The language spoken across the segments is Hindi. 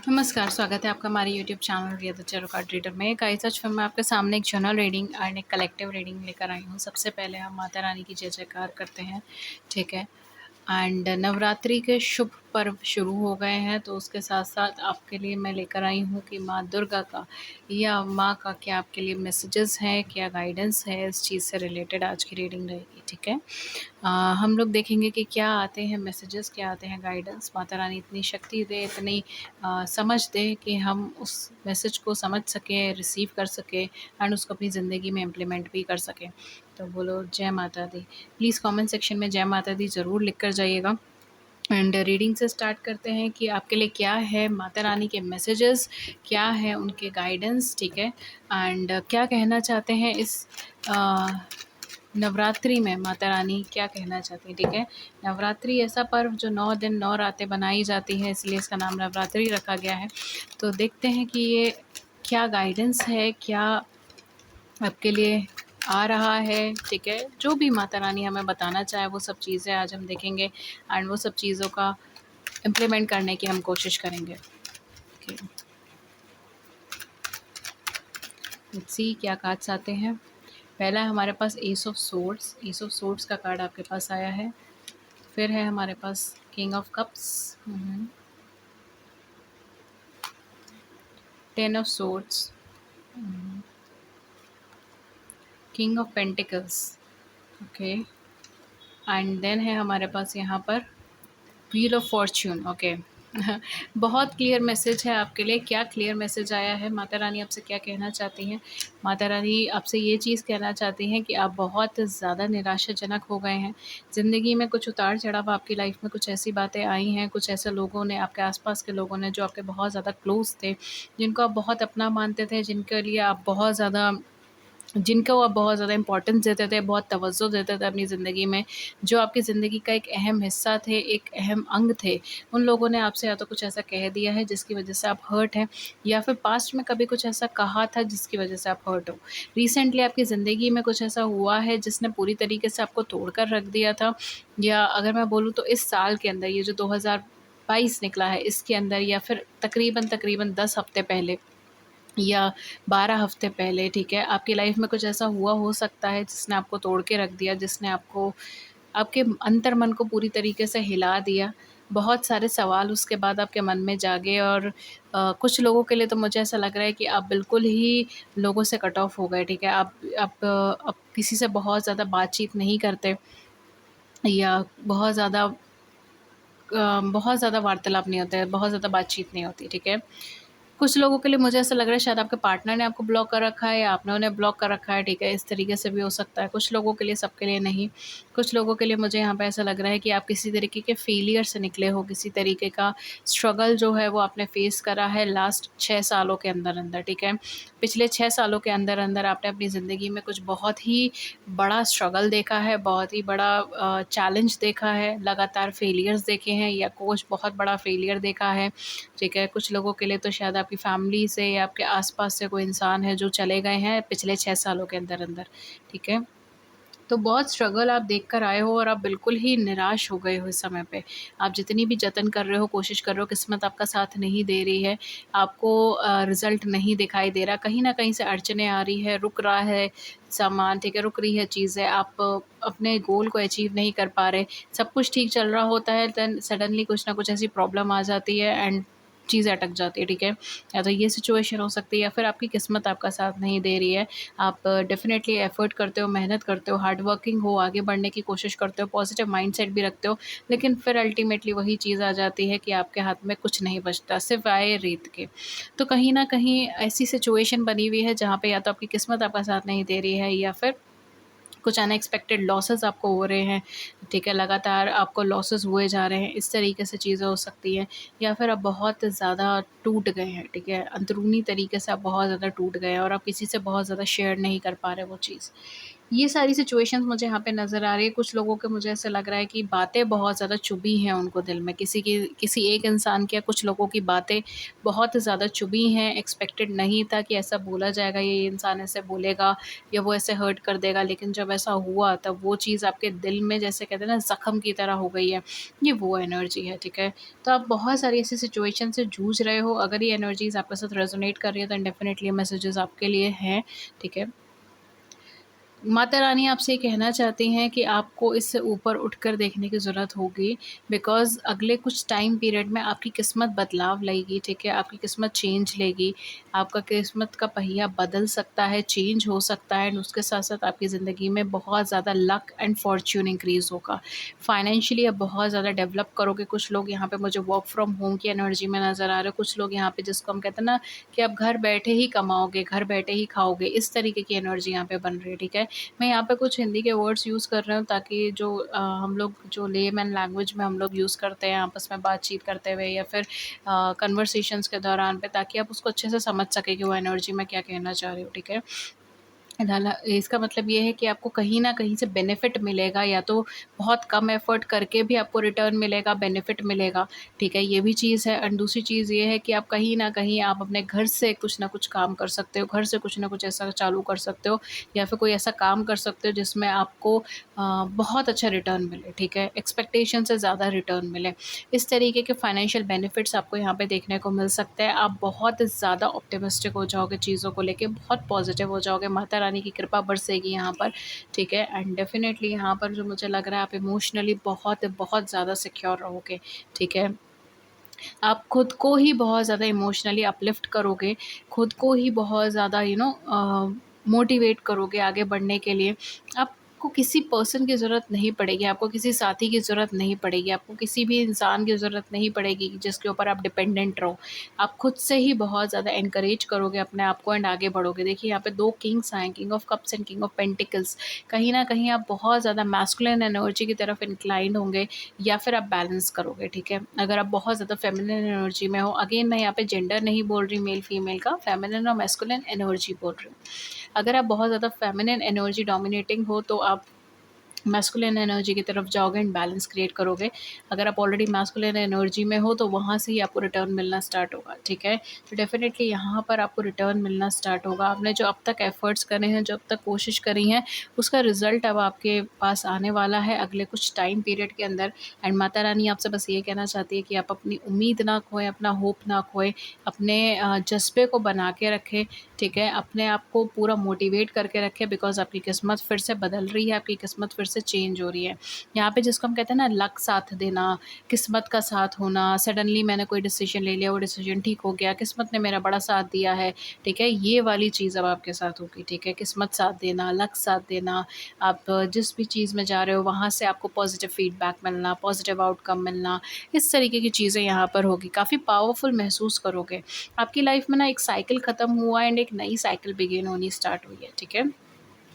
नमस्कार, स्वागत है आपका हमारे YouTube channel Riya the tarot card reader में। गाइस, आज फिर मैं आपके सामने एक जनरल रीडिंग एंड एक कलेक्टिव रीडिंग लेकर आई हूँ। सबसे पहले हम माता रानी की जय जयकार करते हैं, ठीक है। एंड नवरात्रि के शुभ पर्व शुरू हो गए हैं, तो उसके साथ साथ आपके लिए मैं लेकर आई हूँ कि माँ दुर्गा का या माँ का क्या आपके लिए मैसेजेस हैं, क्या गाइडेंस है, इस चीज़ से रिलेटेड आज की रीडिंग रहेगी, ठीक है। हम लोग देखेंगे कि क्या आते हैं मैसेजेस, क्या आते हैं गाइडेंस। माता रानी इतनी शक्ति दे, इतनी समझ दे कि हम उस मैसेज को समझ सकें, रिसीव कर सकें एंड उसको अपनी ज़िंदगी में इम्प्लीमेंट भी कर सकें। तो बोलो जय माता दी। प्लीज़ कमेंट सेक्शन में जय माता दी ज़रूर लिख कर जाइएगा। एंड रीडिंग से स्टार्ट करते हैं कि आपके लिए क्या है माता रानी के मैसेजेस, क्या है उनके गाइडेंस, ठीक है। एंड क्या कहना चाहते हैं इस नवरात्रि में माता रानी क्या कहना चाहती हैं, ठीक है। नवरात्रि ऐसा पर्व जो 9 दिन 9 रातें बनाई जाती है, इसलिए इसका नाम नवरात्रि रखा गया है। तो देखते हैं कि ये क्या गाइडेंस है, क्या आपके लिए आ रहा है, ठीक है। जो भी माता रानी हमें बताना चाहे वो सब चीज़ें आज हम देखेंगे एंड वो सब चीज़ों का इम्प्लीमेंट करने की हम कोशिश करेंगे। ओके, लेट्स सी क्या कार्ड्स आते हैं। पहला है हमारे पास ace of swords. Ace of swords का कार्ड आपके पास आया है। फिर है हमारे पास king of cups, 10 of swords, king of pentacles, okay. And then है हमारे पास यहाँ पर व्हील ऑफ फॉर्च्यून, ओके। बहुत क्लियर मैसेज है आपके लिए। क्या क्लियर मैसेज आया है, माता रानी आपसे क्या कहना चाहती हैं। माता रानी आपसे ये चीज़ कहना चाहती हैं कि आप बहुत ज़्यादा निराशाजनक हो गए हैं। ज़िंदगी में कुछ उतार चढ़ाव आपकी लाइफ में, कुछ ऐसी बातें आई हैं, कुछ ऐसे लोगों ने, आपके आसपास के लोगों ने जो आपके बहुत ज़्यादा क्लोज थे, जिनको आप बहुत अपना मानते थे, जिनके लिए आप बहुत ज़्यादा, जिनको आप बहुत ज़्यादा इम्पोर्टेंस देते थे, बहुत तवज्जो देते थे अपनी ज़िंदगी में, जो आपकी ज़िंदगी का एक अहम हिस्सा थे, एक अहम अंग थे, उन लोगों ने आपसे या तो कुछ ऐसा कह दिया है जिसकी वजह से आप हर्ट हैं, या फिर पास्ट में कभी कुछ ऐसा कहा था जिसकी वजह से आप हर्ट हो। रिसेंटली आपकी ज़िंदगी में कुछ ऐसा हुआ है जिसने पूरी तरीके से आपको तोड़ कर रख दिया था, या अगर मैं बोलूँ तो इस साल के अंदर, ये जो 2022 निकला है, इसके अंदर, या फिर तकरीबन 10 हफ़्ते पहले या 12 हफ़्ते पहले, ठीक है, आपकी लाइफ में कुछ ऐसा हुआ हो सकता है जिसने आपको तोड़ के रख दिया, जिसने आपको, आपके अंतर्मन को पूरी तरीके से हिला दिया। बहुत सारे सवाल उसके बाद आपके मन में जागे और कुछ लोगों के लिए तो मुझे ऐसा लग रहा है कि आप बिल्कुल ही लोगों से कट ऑफ हो गए, ठीक है। आप किसी से बहुत ज़्यादा बातचीत नहीं करते, या बहुत ज़्यादा वार्तालाप नहीं होता है, बहुत ज़्यादा बातचीत नहीं होती, ठीक है। कुछ लोगों के लिए मुझे ऐसा लग रहा है शायद आपके पार्टनर ने आपको ब्लॉक कर रखा है या आपने उन्हें ब्लॉक कर रखा है, ठीक है, इस तरीके से भी हो सकता है। कुछ लोगों के लिए, सबके लिए नहीं। कुछ लोगों के लिए मुझे यहाँ पे ऐसा लग रहा है कि आप किसी तरीके के फेलियर से निकले हो, किसी तरीके का स्ट्रगल जो है वो आपने फेस करा है लास्ट 6 सालों के अंदर-अंदर, ठीक है। पिछले 6 सालों के अंदर-अंदर आपने अपनी ज़िंदगी में कुछ बहुत ही बड़ा स्ट्रगल देखा है, बहुत ही बड़ा चैलेंज देखा है, लगातार फेलियर्स देखे हैं या कुछ बहुत बड़ा फेलियर देखा है, ठीक है। कुछ लोगों के लिए तो शायद आपकी फैमिली से या आपके आस-पास से कोई इंसान है जो चले गए हैं पिछले 6 सालों के अंदर-अंदर, ठीक है। तो बहुत स्ट्रगल आप देख कर आए हो और आप बिल्कुल ही निराश हो गए हो इस समय पे। आप जितनी भी जतन कर रहे हो, कोशिश कर रहे हो, किस्मत आपका साथ नहीं दे रही है। आपको रिज़ल्ट नहीं दिखाई दे रहा, कहीं न कहीं से अड़चनें आ रही है, रुक रहा है सामान, ठीक है, रुक रही है चीज़ें, आप अपने गोल को अचीव नहीं कर पा रहे। सब कुछ ठीक चल रहा होता है, देन सडनली कुछ ना कुछ ऐसी प्रॉब्लम आ जाती है एंड चीज़ें अटक जाती है, ठीक है। या तो ये सिचुएशन हो सकती है या फिर आपकी किस्मत आपका साथ नहीं दे रही है। आप डेफ़िनेटली एफ़र्ट करते हो, मेहनत करते हो, हार्ड वर्किंग हो, आगे बढ़ने की कोशिश करते हो, पॉज़िटिव माइंडसेट भी रखते हो, लेकिन फिर अल्टीमेटली वही चीज़ आ जाती है कि आपके हाथ में कुछ नहीं बचता सिवाय रेत के। तो कहीं न कहीं ऐसी सिचुएशन बनी हुई है जहाँ पे या तो आपकी किस्मत आपका साथ नहीं दे रही है या फिर कुछ अनएक्सपेक्टेड लॉसेस आपको हो रहे हैं, ठीक है, लगातार आपको लॉसेस हुए जा रहे हैं, इस तरीके से चीज़ें हो सकती हैं। या फिर आप बहुत ज़्यादा टूट गए हैं, ठीक है, अंदरूनी तरीके से आप बहुत ज़्यादा टूट गए हैं और आप किसी से बहुत ज़्यादा शेयर नहीं कर पा रहे वो चीज़। ये सारी सिचुएशंस मुझे यहाँ पे नज़र आ रही है। कुछ लोगों के मुझे ऐसा लग रहा है कि बातें बहुत ज़्यादा चुभी हैं उनको दिल में। किसी एक इंसान की या कुछ लोगों की बातें बहुत ज़्यादा चुभी हैं, एक्सपेक्टेड नहीं था कि ऐसा बोला जाएगा, ये इंसान ऐसे बोलेगा या वो ऐसे हर्ट कर देगा। लेकिन जब ऐसा हुआ तब वो चीज़ आपके दिल में, जैसे कहते हैं ना, ज़ख्म की तरह हो गई है। ये वो एनर्जी है, ठीक है? तो आप बहुत सारी ऐसी सिचुएशन से जूझ रहे हो। अगर ये एनर्जीज़ आपके साथ रेज़ोनेट कर रही है, देन डेफ़िनेटली ये मैसेजेज़ आपके लिए हैं, ठीक है? माता रानी आपसे ये कहना चाहती हैं कि आपको इससे ऊपर उठकर देखने की ज़रूरत होगी, बिकॉज़ अगले कुछ टाइम पीरियड में आपकी किस्मत बदलाव लेगी, ठीक है? आपकी किस्मत चेंज लेगी, आपका किस्मत का पहिया बदल सकता है, चेंज हो सकता है, एंड उसके साथ-साथ आपकी ज़िंदगी में बहुत ज़्यादा लक एंड फॉर्च्यून इंक्रीज़ होगा। फाइनेंशियली आप बहुत ज़्यादा डेवलप करोगे। कुछ लोग यहाँ पे मुझे वर्क फ्रॉम होम की एनर्जी में नज़र आ रहे हैं, कुछ लोग यहाँ पे जिसको हम कहते हैं ना कि आप घर बैठे ही कमाओगे, घर बैठे ही खाओगे, इस तरीके की एनर्जी यहाँ पे बन रही है, ठीक है? मैं यहाँ पे कुछ हिंदी के वर्ड्स यूज़ कर रही हूँ, ताकि जो हम लोग जो लेमैन लैंग्वेज में हम लोग यूज़ करते हैं आपस में बातचीत करते हुए या फिर कन्वर्सेशंस के दौरान पे, ताकि आप उसको अच्छे से समझ सकें कि वो एनर्जी मैं क्या कहना चाह रही हूँ, ठीक है? डाला इसका मतलब ये है कि आपको कहीं न कहीं से बेनिफिट मिलेगा, या तो बहुत कम एफ़र्ट करके भी आपको रिटर्न मिलेगा, बेनिफिट मिलेगा, ठीक है? ये भी चीज़ है। एंड दूसरी चीज़ ये है कि आप कहीं न कहीं आप अपने घर से कुछ न कुछ काम कर सकते हो, घर से कुछ न कुछ ऐसा चालू कर सकते हो, या फिर कोई ऐसा काम कर सकते हो जिसमें आपको बहुत अच्छा रिटर्न मिले, ठीक है? एक्सपेक्टेशन से ज़्यादा रिटर्न मिले। इस तरीके के फाइनेंशियल बेनिफिट्स आपको यहाँ पे देखने को मिल सकते हैं। आप बहुत ज़्यादा ऑप्टिमिस्टिक हो जाओगे चीज़ों को लेके, बहुत पॉज़िटिव हो जाओगे, माता रानी की कृपा बरसेगी यहाँ पर, ठीक है? एंड डेफ़िनेटली यहाँ पर जो मुझे लग रहा है, आप इमोशनली बहुत बहुत ज़्यादा सिक्योर रहोगे, ठीक है? आप खुद को ही बहुत ज़्यादा इमोशनली अपलिफ्ट करोगे, खुद को ही बहुत ज़्यादा मोटिवेट करोगे आगे बढ़ने के लिए। आपको किसी पर्सन की ज़रूरत नहीं पड़ेगी, आपको किसी साथी की ज़रूरत नहीं पड़ेगी, आपको किसी भी इंसान की ज़रूरत नहीं पड़ेगी कि जिसके ऊपर आप डिपेंडेंट रहो। आप खुद से ही बहुत ज़्यादा एनकरेज करोगे अपने आप को एंड आगे बढ़ोगे। देखिए यहाँ पे 2 किंग्स आए हैं, king of cups and king of pentacles. कहीं न कहीं आप बहुत ज़्यादा मैस्कुलिन एनर्जी की तरफ इंक्लाइंड होंगे, या फिर आप बैलेंस करोगे, ठीक है? अगर आप बहुत ज़्यादा फेमिनिन एनर्जी में हो, अगेन मैं यहाँ पे जेंडर नहीं बोल रही मेल फीमेल का, फेमिनिन और मैस्कुलिन एनर्जी बोल रही हूँ। अगर आप बहुत ज़्यादा फेमिनिन एनर्जी डोमिनेटिंग हो, तो आप मैस्कुलिन एनर्जी की तरफ जाओगे एंड बैलेंस क्रिएट करोगे। अगर आप ऑलरेडी मैस्कुलिन एनर्जी में हो, तो वहाँ से ही आपको रिटर्न मिलना स्टार्ट होगा, ठीक है? तो डेफ़िनेटली यहाँ पर आपको रिटर्न मिलना स्टार्ट होगा। आपने जो अब तक एफ़र्ट्स करे हैं, जो अब तक कोशिश करी हैं, उसका रिज़ल्ट अब आपके पास आने वाला है अगले कुछ टाइम पीरियड के अंदर। एंड माता रानी आपसे बस ये कहना चाहती है कि आप अपनी उम्मीद ना खोएँ, अपना होप ना खोएँ, अपने जज़्बे को बना के रखें, ठीक है? अपने आप को पूरा मोटिवेट करके रखें, बिकॉज़ आपकी किस्मत फिर से बदल रही है, आपकी किस्मत फिर से चेंज हो रही है। यहाँ पे जिसको हम कहते हैं ना लक साथ देना, किस्मत का साथ होना, सडनली मैंने कोई डिसीज़न ले लिया, वो डिसीज़न ठीक हो गया, किस्मत ने मेरा बड़ा साथ दिया है, ठीक है? ये वाली चीज़ अब आपके साथ होगी, ठीक है? किस्मत साथ देना, लक साथ देना, आप जिस भी चीज़ में जा रहे हो वहाँ से आपको पॉज़िटिव फ़ीडबैक मिलना, पॉज़िटिव आउटकम मिलना, इस तरीके की चीज़ें यहाँ पर होगी। काफ़ी पावरफुल महसूस करोगे। आपकी लाइफ में ना एक साइकिल ख़त्म हुआ एंड एक नई साइकिल बिगिन होनी स्टार्ट हुई है, ठीक है?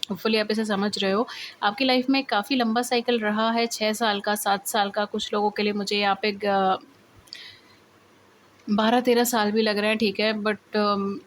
होपफुली आप इसे समझ रहे हो। आपकी लाइफ में काफ़ी लंबा साइकिल रहा है, 6 साल का, 7 साल का, कुछ लोगों के लिए मुझे यहाँ पे ग 12-13 साल भी लग रहे हैं, ठीक है? बट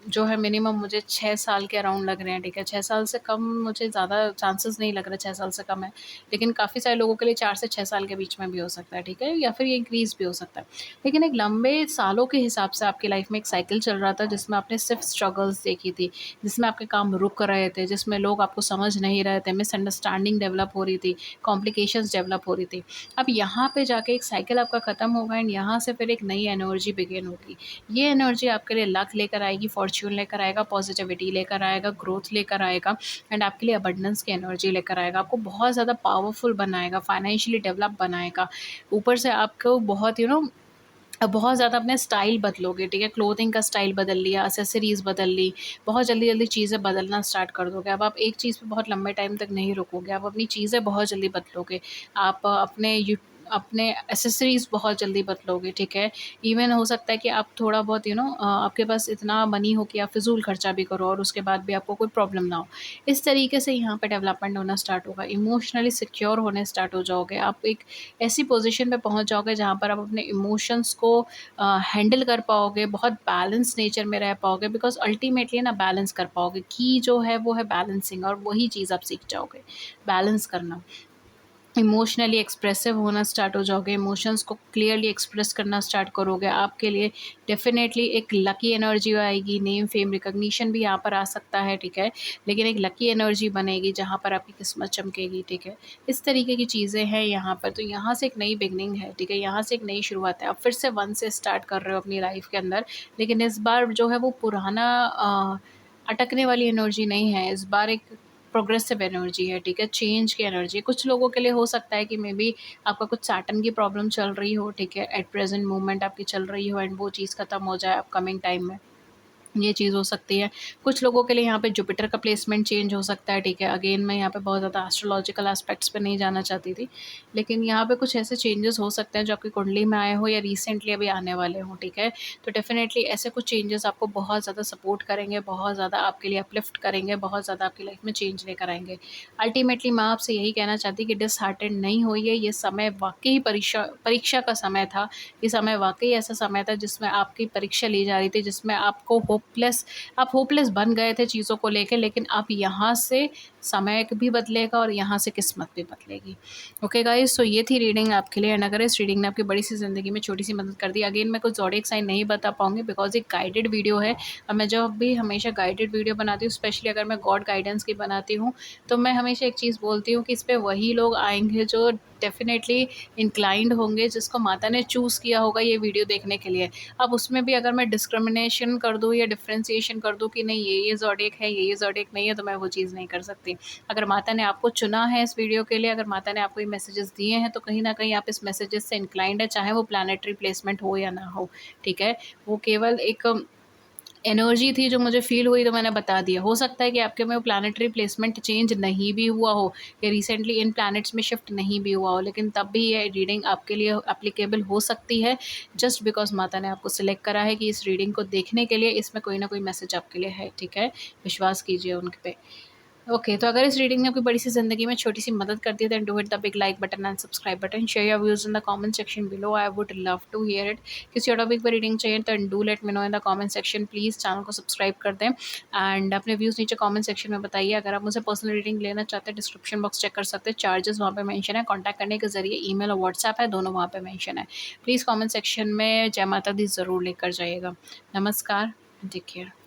जो है मिनिमम मुझे 6 साल के अराउंड लग रहे हैं, ठीक है? 6 साल से कम मुझे ज़्यादा चांसेस नहीं लग रहे 6 साल से कम है। लेकिन काफ़ी सारे लोगों के लिए 4 से 6 साल के बीच में भी हो सकता है, ठीक है? या फिर ये इंक्रीज़ भी हो सकता है। लेकिन एक लंबे सालों के हिसाब से आपकी लाइफ़ में एक साइकिल चल रहा था, जिसमें आपने सिर्फ़ स्ट्रगल्स देखी थी, जिसमें आपके काम रुक रहे थे, जिसमें लोग आपको समझ नहीं रहे थे, मिसअंडरस्टैंडिंग डेवलप हो रही थी, कॉम्प्लिकेशंस डेवलप हो रही थी। अब यहाँ पे जाके एक साइकिल आपका ख़त्म होगा एंड यहाँ से फिर एक नई एनर्जी बिगिन होगी। ये एनर्जी आपके लिए लक लेकर आएगी, फॉर्च्यून लेकर आएगा, पॉजिटिविटी लेकर आएगा, ग्रोथ लेकर आएगा एंड आपके लिए अबंडेंस की एनर्जी लेकर आएगा। आपको बहुत ज़्यादा पावरफुल बनाएगा, फाइनेंशियली डेवलप बनाएगा। ऊपर से आपको बहुत बहुत ज़्यादा अपने स्टाइल बदलोगे, ठीक है? क्लोथिंग का स्टाइल बदल लिया, एक्सेसरीज़ बदल ली, बहुत जल्दी-जल्दी चीज़ें बदलना स्टार्ट कर दोगे। अब आप एक चीज़ पे बहुत लंबे टाइम तक नहीं रुकोगे, आप अपनी चीज़ें बहुत जल्दी बदलोगे। आप अपने अपने एक्सेसरीज़ बहुत जल्दी बदलोगे, ठीक है। इवन हो सकता है कि आप थोड़ा बहुत आपके पास इतना मनी हो कि आप फ़िज़ूल खर्चा भी करो और उसके बाद भी आपको कोई प्रॉब्लम ना हो। इस तरीके से यहाँ पे डेवलपमेंट होना स्टार्ट होगा, इमोशनली सिक्योर होने स्टार्ट हो जाओगे। आप एक ऐसी पोज़ीशन पे पहुँच जाओगे जहाँ पर आप अपने इमोशंस को हैंडल कर पाओगे, बहुत बैलेंस नेचर में रह पाओगे, बिकॉज़ अल्टीमेटली ना बैलेंस कर पाओगे। की जो है वो है बैलेंसिंग, और वही चीज़ आप सीख जाओगे, बैलेंस करना। इमोशनली एक्सप्रेसिव होना स्टार्ट हो जाओगे, इमोशंस को क्लियरली एक्सप्रेस करना स्टार्ट करोगे। आपके लिए डेफ़िनेटली एक लकी एनर्जी आएगी, नेम, फ़ेम, रिकॉग्निशन भी यहाँ पर आ सकता है, ठीक है। लेकिन एक लकी एनर्जी बनेगी जहाँ पर आपकी किस्मत चमकेगी, ठीक है। इस तरीके की चीज़ें हैं यहाँ पर, तो यहाँ से एक नई बिगिनिंग है, ठीक है। यहाँ से एक नई शुरुआत है। आप फिर से 1 से स्टार्ट कर रहे हो अपनी लाइफ़ के अंदर, लेकिन इस बार जो है वो पुराना अटकने वाली एनर्जी नहीं है। इस बार एक प्रोग्रेसिव एनर्जी है, ठीक है, चेंज की एनर्जी है। कुछ लोगों के लिए हो सकता है कि मेबी आपका कुछ सैटर्न की प्रॉब्लम चल रही हो, ठीक है, एट प्रेज़ेंट मोमेंट आपकी चल रही हो एंड वो चीज़ खत्म हो जाए अपकमिंग टाइम में। ये चीज़ हो सकती है। कुछ लोगों के लिए यहाँ पे जुपिटर का प्लेसमेंट चेंज हो सकता है, ठीक है। अगेन मैं यहाँ पे बहुत ज़्यादा एस्ट्रोलॉजिकल एस्पेक्ट्स पे नहीं जाना चाहती थी। लेकिन यहाँ पे कुछ ऐसे चेंजेस हो सकते हैं जो आपकी कुंडली में आए हो या रिसेंटली अभी आने वाले हों, ठीक है। तो डेफ़िनेटली ऐसे कुछ चेंजेस आपको बहुत ज़्यादा सपोर्ट करेंगे, बहुत ज़्यादा आपके लिए अपलिफ्ट करेंगे, बहुत ज़्यादा आपकी लाइफ़ में चेंज लेकर आएँगे। अल्टीमेटली मैं आपसे यही कहना चाहती कि डिसहार्टेंड नहीं होइए, ये समय वाक़ई परीक्षा परीक्षा का समय था। ये समय वाक़ई ऐसा समय था जिसमें आपकी परीक्षा ली जा रही थी, जिसमें आपको आप होपलेस बन गए थे चीज़ों को लेके, लेकिन अब यहाँ से समय भी बदलेगा और यहाँ से किस्मत भी बदलेगी। ओके गाइज़, सो ये थी रीडिंग आपके लिए, एंड अगर इस रीडिंग ने आपकी बड़ी-सी ज़िंदगी में छोटी-सी मदद कर दी, अगेन मैं कुछ ज़ोडिएक साइन नहीं बता पाऊँगी बिकॉज़ एक गाइडेड वीडियो है, और मैं जब भी हमेशा गाइडेड वीडियो बनाती हूँ, स्पेशली अगर मैं गॉड गाइडेंस की बनाती हूँ, तो मैं हमेशा एक चीज़ बोलती हूँ कि इस पे वही लोग आएँगे जो डेफ़िनेटली इंक्लाइंड होंगे, जिसको माता ने चूज़ किया होगा ये वीडियो देखने के लिए। अब उसमें भी अगर मैं डिस्क्रिमिनेशन कर दूँ या डिफ़रेंशिएशन कर दूँ कि नहीं ये ज़ोडिएक है, ये ज़ोडिएक नहीं है, तो मैं वो चीज़ नहीं कर सकती। अगर माता ने आपको चुना है इस वीडियो के लिए, अगर माता ने आपको ये मैसेजेस दिए हैं, तो कहीं न कहीं आप इस मैसेजेस से इंक्लाइंड हैं, चाहे वो प्लैनेटरी प्लेसमेंट हो या ना हो, ठीक है? वो केवल एक एनर्जी थी जो मुझे फ़ील हुई, तो मैंने बता दिया। हो सकता है कि आपके में वो प्लैनेटरी प्लेसमेंट चेंज नहीं भी हुआ हो या रिसेंटली इन प्लैनेट्स में शिफ्ट नहीं भी हुआ हो, लेकिन तब भी ये रीडिंग आपके लिए एप्लीकेबल हो सकती है, जस्ट बिकॉज़ माता ने आपको सिलेक्ट करा है कि इस रीडिंग को देखने के लिए इसमें कोई न कोई मैसेज आपके लिए है, ठीक है? विश्वास कीजिए उनके पे। ओके, तो अगर इस रीडिंग ने आपकी बड़ी-सी ज़िंदगी में छोटी-सी मदद कर दी है, then do hit the big like button and subscribe button. Share your views in the comment section below, I would love to hear it. किसी और टॉपिक पे रीडिंग चाहिए तो do let me know in the comment section. Please channel को सब्सक्राइब कर दें एंड अपने व्यूज़ नीचे कमेंट सेक्शन में बताइए। अगर आप मुझसे पर्सनल रीडिंग लेना चाहते हैं, डिस्क्रिप्शन बॉक्स चेक कर सकते हैं, चार्जेस वहाँ पे मेंशन है। कॉन्टैक्ट करने के ज़रिए ईमेल और व्हाट्सएप है, दोनों वहाँ पे मेंशन है। प्लीज़ कमेंट सेक्शन में जय माता दी ज़रूर लिख कर जाइएगा। नमस्कार, टेक केयर।